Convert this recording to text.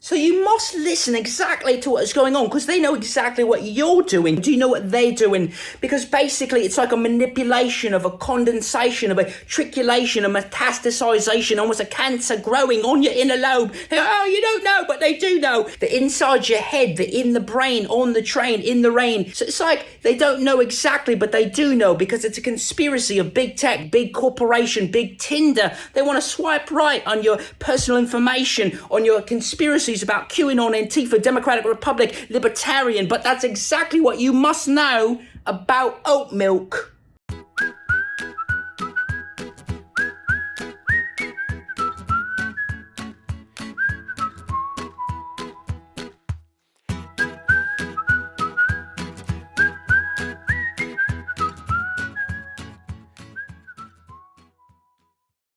So you must listen exactly to what is going on because they know exactly what you're doing. Do you know what they're doing? Because basically it's like a manipulation of a condensation, of a triculation, a metastasization, almost a cancer growing on your inner lobe. Oh, you don't know, but they do know. The inside your head, the in the brain, on the train, in the rain. So it's like they don't know exactly, but they do know because it's a conspiracy of big tech, big corporation, big Tinder. They want to swipe right on your personal information, on your conspiracies about QAnon, Antifa, Democratic Republic, Libertarian, but that's exactly what you must know about oat milk.